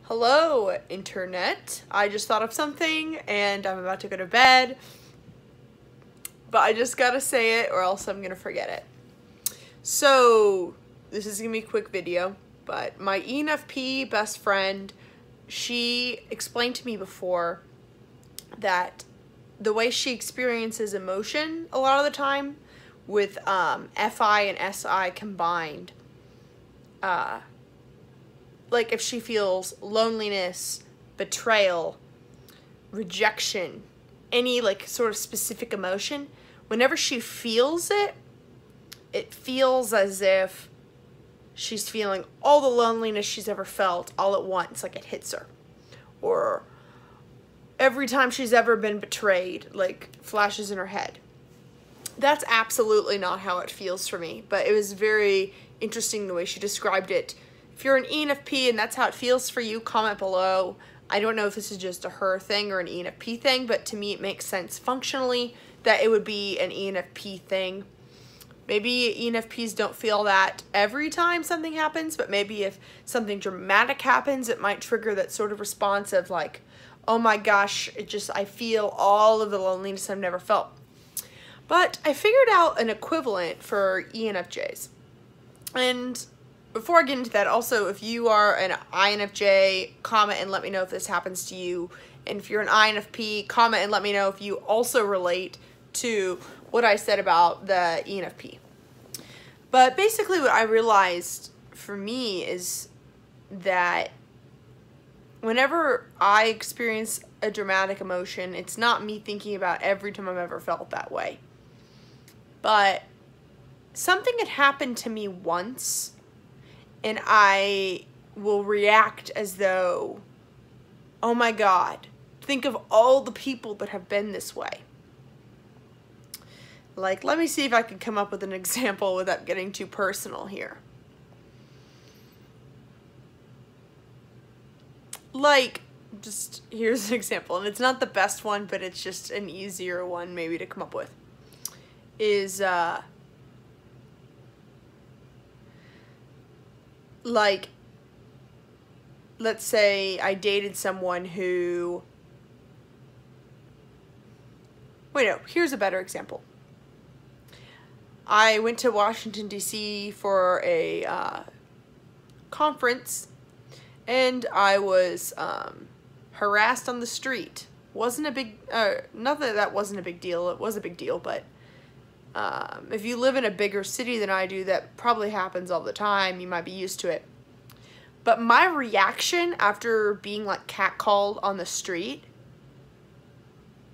Hello, internet. I just thought of something and I'm about to go to bed, but I just gotta say it or else I'm gonna forget it. So, this is gonna be a quick video, but my ENFP best friend, she explained to me before that the way she experiences emotion a lot of the time with FI and SI combined, like if she feels loneliness, betrayal, rejection, any like sort of specific emotion, whenever she feels it, it feels as if she's feeling all the loneliness she's ever felt all at once, like it hits her. Or every time she's ever been betrayed, like flashes in her head. That's absolutely not how it feels for me, but it was very interesting the way she described it. If you're an ENFP and that's how it feels for you, comment below. I don't know if this is just a her thing or an ENFP thing, but to me it makes sense functionally that it would be an ENFP thing. Maybe ENFPs don't feel that every time something happens, but maybe if something dramatic happens, it might trigger that sort of response of like, oh my gosh, I feel all of the loneliness I've never felt. But I figured out an equivalent for ENFJs. And before I get into that, also, if you are an INFJ, comment and let me know if this happens to you. And if you're an INFP, comment and let me know if you also relate to what I said about the ENFP. But basically what I realized for me is that whenever I experience a dramatic emotion, it's not me thinking about every time I've ever felt that way. But something had happened to me once, and I will react as though, oh my God, think of all the people that have been this way. Like, let me see if I can come up with an example without getting too personal here. Like, just, here's an example, and it's not the best one, but it's just an easier one maybe to come up with. Is, like, let's say I dated someone who, wait, no, here's a better example. I went to Washington, D.C. for a conference, and I was harassed on the street. Wasn't a big, not that that wasn't a big deal, it was a big deal, but if you live in a bigger city than I do, that probably happens all the time. You might be used to it. But my reaction after being like catcalled on the street,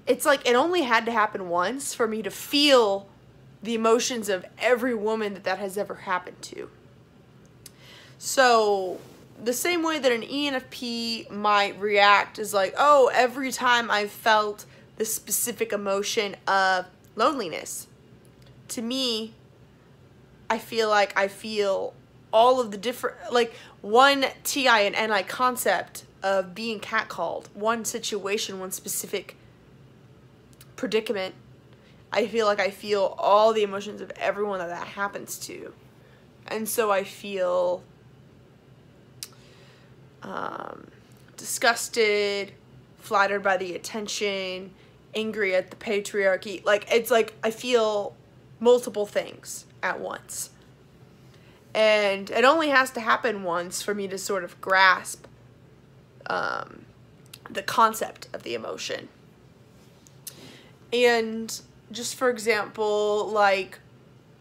it's like it only had to happen once for me to feel the emotions of every woman that has ever happened to. So the same way that an ENFP might react is like, oh, every time I've felt this specific emotion of loneliness. To me, I feel like I feel all of the different, like one TI and NI concept of being catcalled, one situation, one specific predicament. I feel like I feel all the emotions of everyone that happens to. And so I feel disgusted, flattered by the attention, angry at the patriarchy. Like, it's like I feel multiple things at once. And it only has to happen once for me to sort of grasp the concept of the emotion. And just for example, like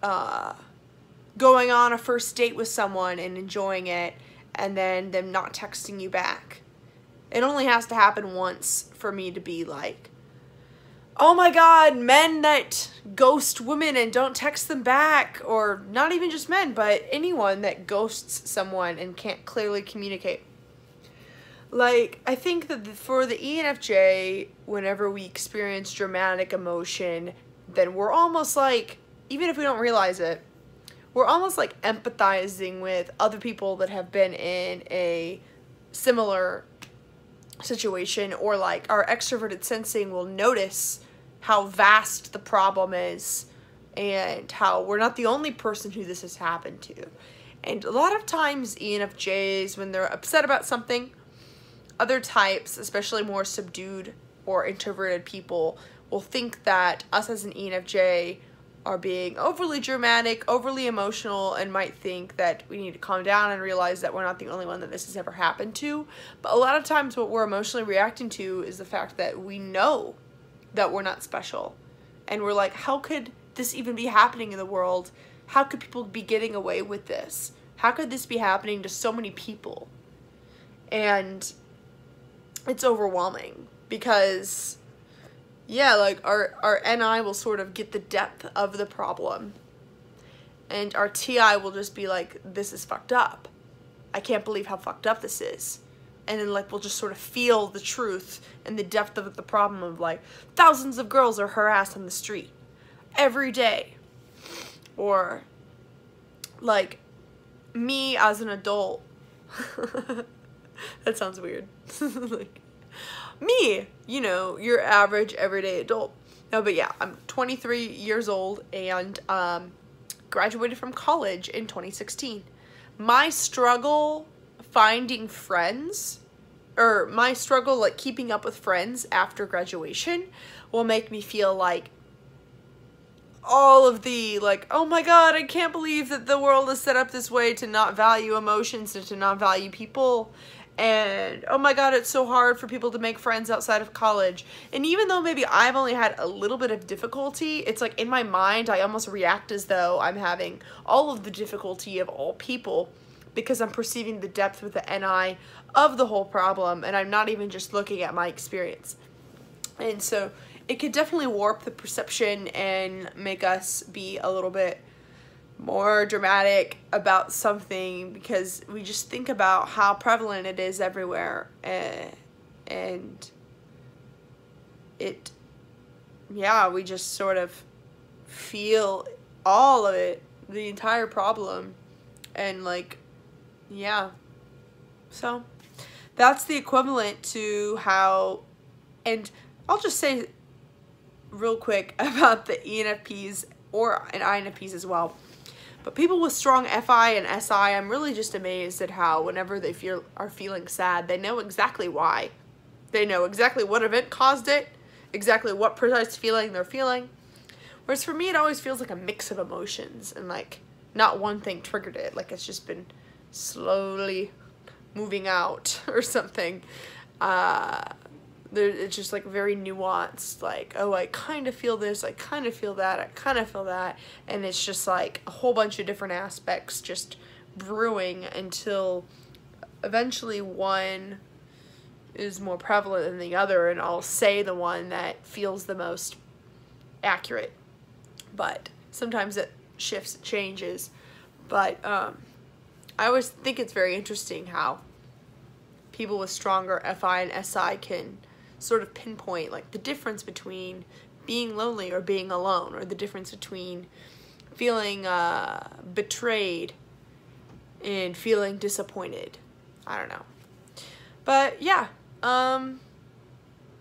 going on a first date with someone and enjoying it, and then them not texting you back. It only has to happen once for me to be like, oh my God, men that ghost women and don't text them back, or not even just men, but anyone that ghosts someone and can't clearly communicate. Like, I think that for the ENFJ, whenever we experience dramatic emotion, then we're almost like, even if we don't realize it, we're almost like empathizing with other people that have been in a similar situation, or like our extroverted sensing will notice how vast the problem is and how we're not the only person who this has happened to. And a lot of times ENFJs, when they're upset about something, other types, especially more subdued or introverted people, will think that us as an ENFJ are being overly dramatic, overly emotional, and might think that we need to calm down and realize that we're not the only one that this has ever happened to. But a lot of times what we're emotionally reacting to is the fact that we know that we're not special. And we're like, how could this even be happening in the world? How could people be getting away with this? How could this be happening to so many people? And it's overwhelming because, yeah, like our NI will sort of get the depth of the problem, and our TI will just be like, this is fucked up. I can't believe how fucked up this is. And then like we'll just sort of feel the truth and the depth of the problem of like thousands of girls are harassed on the street every day. Or like me as an adult. That sounds weird. Like me, you know, your average everyday adult. No, but yeah, I'm 23 years old and graduated from college in 2016. My struggle finding friends, or my struggle like keeping up with friends after graduation, will make me feel like all of the like, oh my god, I can't believe that the world is set up this way to not value emotions and to not value people. And oh my god, it's so hard for people to make friends outside of college. And even though maybe I've only had a little bit of difficulty, it's like in my mind I almost react as though I'm having all of the difficulty of all people, because I'm perceiving the depth with the NI of the whole problem, and I'm not even just looking at my experience. And so it could definitely warp the perception and make us be a little bit more dramatic about something, because we just think about how prevalent it is everywhere, and it, yeah, we just sort of feel all of it, the entire problem, and like, yeah, so that's the equivalent to how, and I'll just say real quick about the ENFPs and INFPs as well. But people with strong FI and SI, I'm really just amazed at how whenever they are feeling sad, they know exactly why. They know exactly what event caused it, exactly what precise feeling they're feeling. Whereas for me, it always feels like a mix of emotions, and like not one thing triggered it. Like it's just been slowly moving out or something. It's just like very nuanced, like, oh, I kind of feel this, I kind of feel that, I kind of feel that, and it's just like a whole bunch of different aspects just brewing until eventually one is more prevalent than the other, and I'll say the one that feels the most accurate. But sometimes it shifts, it changes. But I always think it's very interesting how people with stronger FI and SI can sort of pinpoint like the difference between being lonely or being alone, or the difference between feeling betrayed and feeling disappointed. I don't know. But yeah,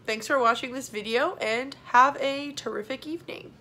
thanks for watching this video and have a terrific evening.